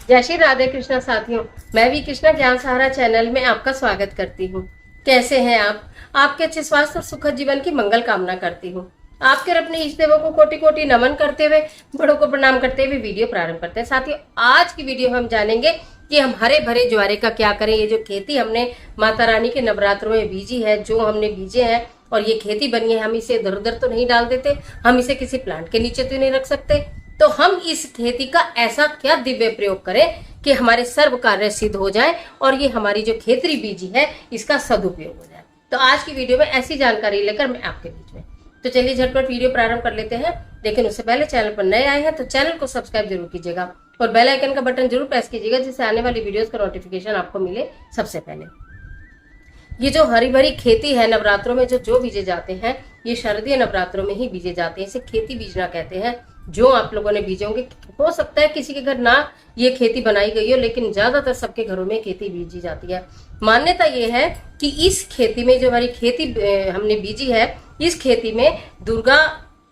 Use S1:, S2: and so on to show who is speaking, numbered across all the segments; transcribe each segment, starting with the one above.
S1: जय श्री राधे कृष्णा साथियों, मैं भी कृष्णा ज्ञान सहारा चैनल में आपका स्वागत करती हूँ। कैसे हैं आप? आपके अच्छे स्वास्थ्य और सुखद जीवन की मंगल कामना करती हूँ। आपके और अपने इष्ट देवों को कोटि कोटि नमन करते हुए, बड़ों को प्रणाम करते हुए वीडियो प्रारंभ करते हैं। साथियों, आज की वीडियो हम जानेंगे कि हम हरे भरे ज्वारे का क्या करें। ये जो खेती हमने माता रानी के नवरात्रों में बीजी है, जो हमने बीजे हैं और ये खेती बनी है, हम इसे इधर उधर तो नहीं डाल देते, हम इसे किसी प्लांट के नीचे तो नहीं रख सकते। तो हम इस खेती का ऐसा क्या दिव्य प्रयोग करें कि हमारे सर्व कार्य सिद्ध हो जाए और ये हमारी जो खेतरी बीजी है इसका सदुपयोग हो जाए। तो आज की वीडियो में ऐसी जानकारी लेकर मैं आपके बीच में, तो चलिए झटपट वीडियो प्रारंभ कर लेते हैं। लेकिन उससे पहले चैनल पर नए आए हैं तो चैनल को सब्सक्राइब जरूर कीजिएगा और बेल आइकन का बटन जरूर प्रेस कीजिएगा, जिससे आने वाली वीडियोस का नोटिफिकेशन आपको मिले सबसे पहले। ये जो हरी भरी खेती है, नवरात्रों में जो बीजे जाते हैं, ये शारदीय नवरात्रों में ही बीजे जाते हैं। इसे खेती बीजना कहते हैं। जो आप लोगों ने बीजे होंगे, हो सकता है किसी के घर ना ये खेती बनाई गई हो, लेकिन ज्यादातर सबके घरों में खेती बीजी जाती है। मान्यता ये है कि इस खेती में जो हमारी खेती हमने बीजी है, इस खेती में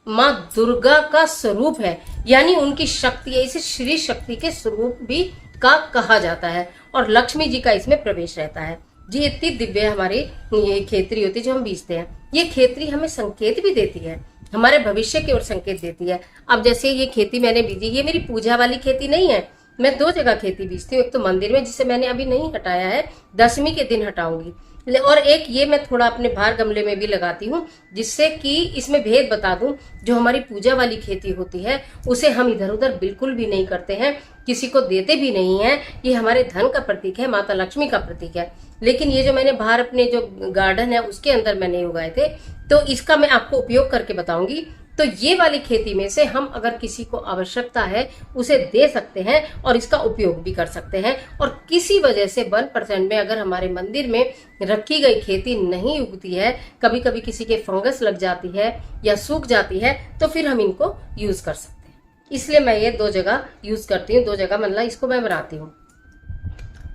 S1: माँ दुर्गा का स्वरूप है, यानी उनकी शक्ति है। इसे श्री शक्ति के स्वरूप भी का कहा जाता है और लक्ष्मी जी का इसमें प्रवेश रहता है। जी, इतनी दिव्य हमारी ये खेतरी होती है जो हम बीजते हैं। ये खेतरी हमें संकेत भी देती है, हमारे भविष्य की ओर संकेत देती है। अब जैसे ये खेती मैंने बीजी, ये मेरी पूजा वाली खेती नहीं है। मैं दो जगह खेती बीजती हूँ, एक तो मंदिर में जिसे मैंने अभी नहीं हटाया है, दशमी के दिन हटाऊंगी, और एक ये मैं थोड़ा अपने बाहर गमले में भी लगाती हूँ, जिससे कि इसमें भेद बता दूं। जो हमारी पूजा वाली खेती होती है उसे हम इधर उधर बिल्कुल भी नहीं करते हैं, किसी को देते भी नहीं है। ये हमारे धन का प्रतीक है, माता लक्ष्मी का प्रतीक है। लेकिन ये जो मैंने बाहर अपने जो गार्डन है उसके अंदर मैंने उगाए थे, तो इसका मैं आपको उपयोग करके बताऊंगी। तो ये वाली खेती में से हम अगर किसी को आवश्यकता है उसे दे सकते हैं और इसका उपयोग भी कर सकते हैं। और किसी वजह से 1% में अगर हमारे मंदिर में रखी गई खेती नहीं उगती है, कभी कभी किसी के फंगस लग जाती है या सूख जाती है, तो फिर हम इनको यूज कर सकते हैं। इसलिए मैं ये दो जगह यूज करती हूँ, दो जगह मतलब इसको मैं बनाती हूँ।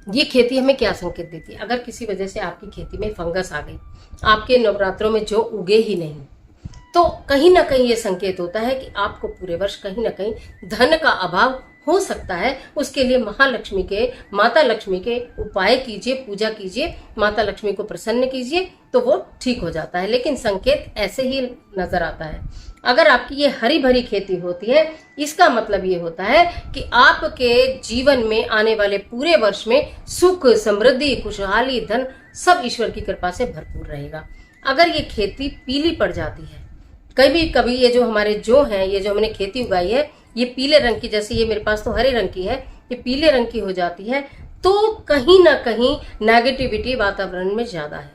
S1: ये खेती हमें क्या संकेत देती है? अगर किसी वजह से आपकी खेती में फंगस आ गई, आपके नवरात्रों में जो उगे ही नहीं, तो कहीं ना कहीं ये संकेत होता है कि आपको पूरे वर्ष कहीं ना कहीं धन का अभाव हो सकता है। उसके लिए महालक्ष्मी के, माता लक्ष्मी के उपाय कीजिए, पूजा कीजिए, माता लक्ष्मी को प्रसन्न कीजिए, तो वो ठीक हो जाता है। लेकिन संकेत ऐसे ही नजर आता है। अगर आपकी ये हरी भरी खेती होती है, इसका मतलब ये होता है कि आपके जीवन में आने वाले पूरे वर्ष में सुख, समृद्धि, खुशहाली, धन सब ईश्वर की कृपा से भरपूर रहेगा। अगर ये खेती पीली पड़ जाती है, कभी कभी ये जो हमारे जो हैं, ये जो हमने खेती उगाई है, ये पीले रंग की, जैसे ये मेरे पास तो हरे रंग की है, ये पीले रंग की हो जाती है, तो कहीं ना कहीं नेगेटिविटी वातावरण में ज्यादा है।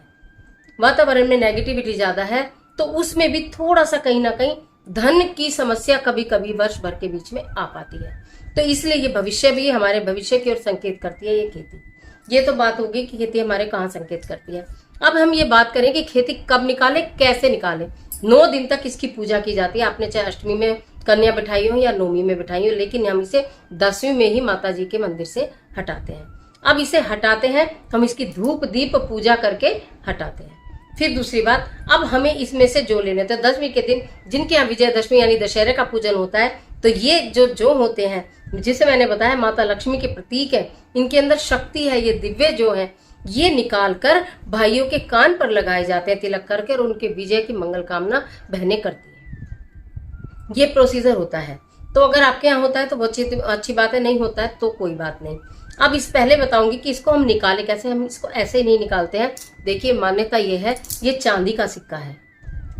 S1: वातावरण में नेगेटिविटी ज्यादा है तो उसमें भी थोड़ा सा कहीं ना कहीं धन की समस्या कभी कभी वर्ष भर के बीच में आ पाती है। तो इसलिए ये भविष्य भी, हमारे भविष्य की ओर संकेत करती है ये खेती। ये तो बात होगी कि खेती हमारे कहाँ संकेत करती है। अब हम ये बात करें कि खेती कब निकाले, कैसे निकाले। 9 दिन तक इसकी पूजा की जाती है। आपने चाहे अष्टमी में कन्या बिठाई हो या नवमी में बिठाई हो, लेकिन हम इसे 10वीं में ही माता जी के मंदिर से हटाते हैं। अब इसे हटाते हैं, हम इसकी धूप दीप पूजा करके हटाते हैं। फिर दूसरी बात, अब हमें इसमें से जो लेने, तो 10वीं के दिन जिनके यहाँ विजयदशमी यानी दशहरे का पूजन होता है, तो ये जो होते हैं, जिसे मैंने बताया माता लक्ष्मी के प्रतीक है, इनके अंदर शक्ति है, ये दिव्य जो है, ये निकाल कर भाइयों के कान पर लगाए जाते हैं तिलक करके, और उनके विजय की मंगल कामना बहनें करती है। ये प्रोसीजर होता है। तो अगर आपके यहाँ होता है तो बहुत अच्छी बात है, नहीं होता है तो कोई बात नहीं। अब इस पहले बताऊंगी कि इसको हम निकाले कैसे। हम इसको ऐसे ही नहीं निकालते हैं। देखिए, मान्यता ये है, ये चांदी का सिक्का है।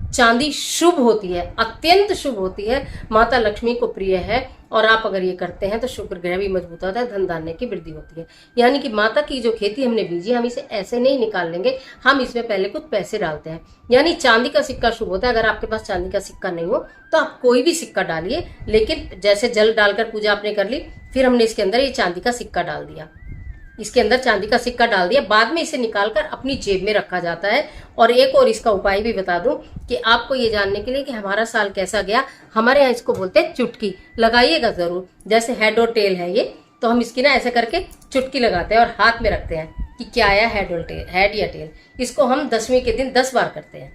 S1: चांदी शुभ होती है, अत्यंत शुभ होती है, माता लक्ष्मी को प्रिय है, और आप अगर ये करते हैं तो शुक्र ग्रह भी मजबूत होता है, धन धान्य की वृद्धि होती है। यानी कि माता की जो खेती हमने बीजी, हम इसे ऐसे नहीं निकाल लेंगे, हम इसमें पहले कुछ पैसे डालते हैं। यानी चांदी का सिक्का शुभ होता है। अगर आपके पास चांदी का सिक्का नहीं हो तो आप कोई भी सिक्का डालिए, लेकिन जैसे जल डालकर पूजा आपने कर ली, फिर हमने इसके अंदर ये चांदी का सिक्का डाल दिया, इसके अंदर चांदी का सिक्का डाल दिया, बाद में इसे निकालकर अपनी जेब में रखा जाता है। और एक और इसका उपाय भी बता दूं कि आपको ये जानने के लिए कि हमारा साल कैसा गया, हमारे यहाँ इसको बोलते हैं चुटकी। लगाइएगा जरूर, जैसे हेड और टेल है ये, तो हम इसकी ना ऐसे करके चुटकी लगाते हैं और हाथ में रखते हैं कि क्या आया, हेड और टेल, हेड या टेल। इसको हम 10वीं के दिन 10 बार करते हैं।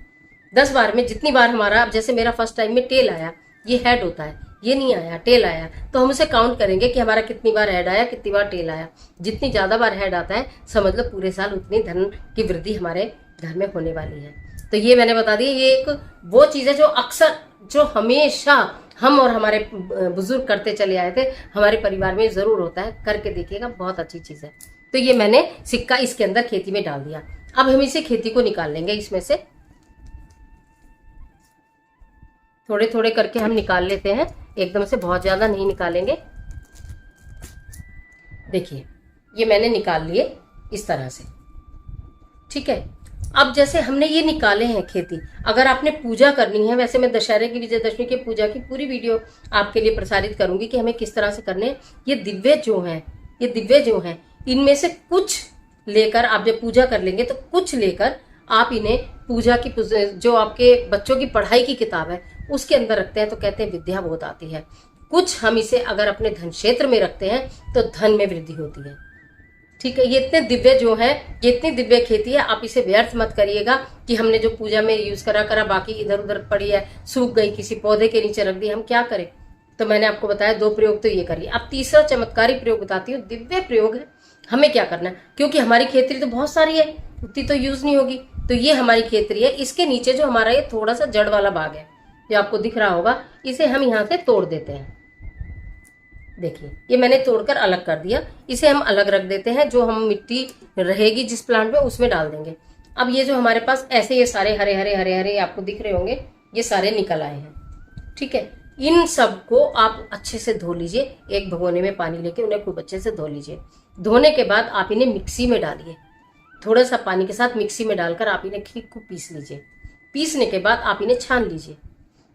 S1: 10 बार में जितनी बार हमारा, अब जैसे मेरा फर्स्ट टाइम में टेल आया, ये हेड होता है, ये नहीं आया, टेल आया, तो हम उसे काउंट करेंगे कि हमारा कितनी बार हेड आया, कितनी बार टेल आया। जितनी ज्यादा बार हेड आता है समझ लो पूरे साल उतनी धन की वृद्धि हमारे घर में होने वाली है। तो ये मैंने बता दिया, ये एक वो चीज है जो अक्सर, जो हमेशा हम और हमारे बुजुर्ग करते चले आए थे, हमारे परिवार में जरूर होता है, करके देखिएगा, बहुत अच्छी चीज है। तो ये मैंने सिक्का इसके अंदर खेती में डाल दिया। अब हम इसे खेती को निकाल लेंगे, इसमें से थोड़े थोड़े करके हम निकाल लेते हैं, एकदम से बहुत ज्यादा नहीं निकालेंगे। देखिए ये मैंने निकाल लिए इस तरह से, ठीक है। अब जैसे हमने ये निकाले हैं खेती, अगर आपने पूजा करनी है, वैसे मैं दशहरे की, विजयदशमी की पूजा की पूरी वीडियो आपके लिए प्रसारित करूंगी कि हमें किस तरह से करने हैं। ये दिव्य जो हैं इनमें से कुछ लेकर आप जब पूजा कर लेंगे तो कुछ लेकर आप इन्हें पूजा की, जो आपके बच्चों की पढ़ाई की किताब है उसके अंदर रखते हैं तो कहते हैं विद्या बहुत आती है। कुछ हम इसे अगर अपने धन क्षेत्र में रखते हैं तो धन में वृद्धि होती है, ठीक है। ये इतने दिव्य जो है, ये इतनी दिव्य खेती है, आप इसे व्यर्थ मत करिएगा कि हमने जो पूजा में यूज करा बाकी इधर उधर पड़ी है, सूख गई, किसी पौधे के नीचे रख दी, हम क्या करें। तो मैंने आपको बताया 2 प्रयोग तो ये करिए। अब तीसरा चमत्कारी प्रयोग बताती हूँ, दिव्य प्रयोग है। हमें क्या करना है, क्योंकि हमारी खेतरी तो बहुत सारी है, उतनी तो यूज नहीं होगी। तो ये हमारी खेतरी है, इसके नीचे जो हमारा ये थोड़ा सा जड़ वाला भाग है जो आपको दिख रहा होगा, इसे हम यहाँ से तोड़ देते हैं। देखिए ये मैंने तोड़कर अलग कर दिया, इसे हम अलग रख देते हैं। जो हम मिट्टी रहेगी जिस प्लांट में उसमें डाल देंगे। अब ये जो हमारे पास ऐसे ये सारे हरे हरे हरे हरे आपको दिख रहे होंगे, ये सारे निकल आए हैं, ठीक है। इन सब को आप अच्छे से धो लीजिए, एक भगोने में पानी लेके उन्हें खूब अच्छे से धो लीजिए। धोने के बाद आप इन्हें मिक्सी में डालिए, थोड़ा सा पानी के साथ मिक्सी में डालकर आप इन्हें खूब पीस लीजिए। पीसने के बाद आप इन्हें छान लीजिए।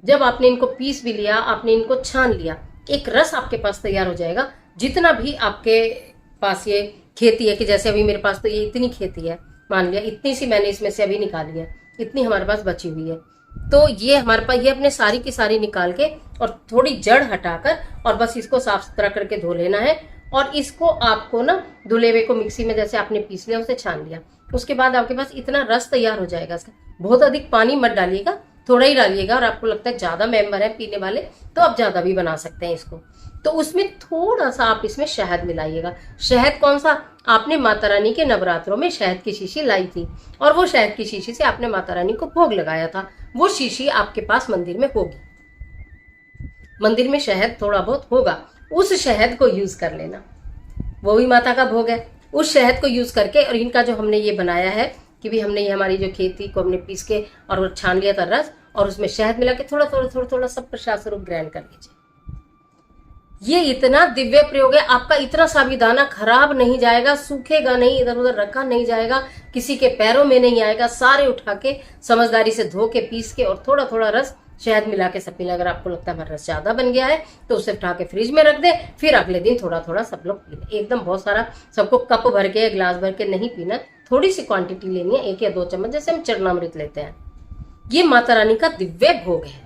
S1: जब आपने इनको पीस भी लिया, आपने इनको छान लिया, एक रस आपके पास तैयार हो जाएगा। जितना भी आपके पास ये खेती है, कि जैसे अभी मेरे पास तो ये इतनी खेती है, मान लिया इतनी सी मैंने इसमें से अभी निकाली है, इतनी हमारे पास बची हुई है। तो ये हमारे पास, ये अपने सारी की सारी निकाल के और थोड़ी जड़ हटाकर और बस इसको साफ सुथरा करके धो लेना है। और इसको आपको ना धुले हुए को मिक्सी में जैसे आपने पीस लिया, उसे छान लिया, उसके बाद आपके पास इतना रस तैयार हो जाएगा इसका। बहुत अधिक पानी मत डालिएगा, थोड़ा ही डालिएगा। और आपको लगता है ज्यादा मेंबर है पीने वाले तो आप ज्यादा भी बना सकते हैं इसको। तो उसमें थोड़ा सा आप इसमें शहद मिलाइएगा। शहद कौन सा, आपने माता रानी के नवरात्रों में शहद की शीशी लाई थी और वो शहद की शीशी से आपने माता रानी को भोग लगाया था। वो शीशी आपके पास मंदिर में होगी, मंदिर में शहद थोड़ा बहुत होगा, उस शहद को यूज कर लेना, वो भी माता का भोग है। उस शहद को यूज करके, और इनका जो हमने ये बनाया है कि भी हमने ये हमारी जो खेती को हमने पीस के और छान लिया था रस, और उसमें शहद मिला के थोड़ा थोड़ा थोड़ा थोड़ा सब प्रसाद स्वरूप ग्राइंड कर लीजिए। ये इतना दिव्य प्रयोग है, आपका इतना सा भी दाना खराब नहीं जाएगा, सूखेगा नहीं, इधर उधर रखा नहीं जाएगा, किसी के पैरों में नहीं आएगा। सारे उठा के समझदारी से धो के पीस के और थोड़ा थोड़ा रस शहद मिला के सब पी लें। अगर आपको लगता है हमारा रस ज्यादा बन गया है तो उसे उठा के फ्रिज में रख दे, फिर अगले दिन थोड़ा थोड़ा सब लोग पी लें। एकदम बहुत सारा सबको कप भर के गिलास भर के नहीं पीना, थोड़ी सी क्वांटिटी लेनी है, 1 या 2 चम्मच, जैसे हम चरणामृत लेते हैं। ये माता रानी का दिव्य भोग है।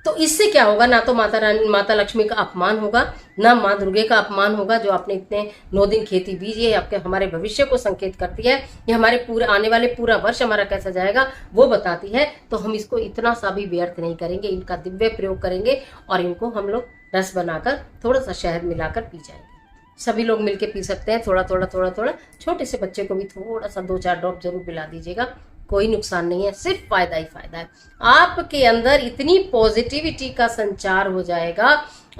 S1: तो इससे क्या होगा, ना तो माता रानी, माता लक्ष्मी का अपमान होगा, ना माँ दुर्गे का अपमान होगा। जो आपने इतने 9 दिन खेती बीजी है, आपके हमारे भविष्य को संकेत करती है, ये हमारे पूरे आने वाले पूरा वर्ष हमारा कैसा जाएगा वो बताती है। तो हम इसको इतना सा भी व्यर्थ नहीं करेंगे, इनका दिव्य प्रयोग करेंगे और इनको हम लोग रस बनाकर थोड़ा सा शहद मिलाकर पी जाएंगे। सभी लोग मिलके पी सकते हैं, थोड़ा थोड़ा थोड़ा थोड़ा। छोटे से बच्चे को भी थोड़ा सा 2-4 ड्रॉप जरूर पिला दीजिएगा, कोई नुकसान नहीं है, सिर्फ फायदा ही फायदा है। आपके अंदर इतनी पॉजिटिविटी का संचार हो जाएगा,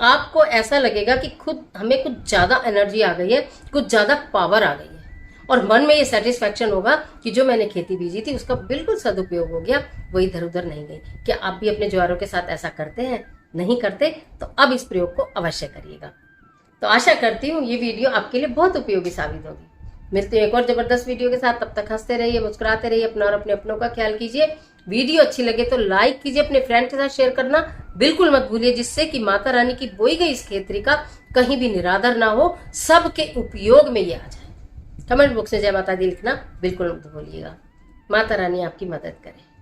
S1: आपको ऐसा लगेगा कि खुद हमें कुछ ज्यादा एनर्जी आ गई है, कुछ ज्यादा पावर आ गई है, और मन में ये सेटिस्फैक्शन होगा कि जो मैंने खेती बीजी थी उसका बिल्कुल सदुपयोग हो गया, वो इधर उधर नहीं गई। क्या आप भी अपने ज्वारों के साथ ऐसा करते हैं? नहीं करते तो अब इस प्रयोग को अवश्य करिएगा। तो आशा करती हूँ ये वीडियो आपके लिए बहुत उपयोगी साबित होगी। मिलते हैं एक और जबरदस्त वीडियो के साथ, तब तक हंसते रहिए, मुस्कुराते रहिए, अपना और अपने अपनों का ख्याल कीजिए। वीडियो अच्छी लगे तो लाइक कीजिए, अपने फ्रेंड के साथ शेयर करना बिल्कुल मत भूलिए, जिससे कि माता रानी की बोई गई इस खेतरी का कहीं भी निरादर ना हो, सबके उपयोग में ये आ जाए। कमेंट बॉक्स में जय माता दी लिखना बिल्कुल मत भूलिएगा। माता रानी आपकी मदद करे।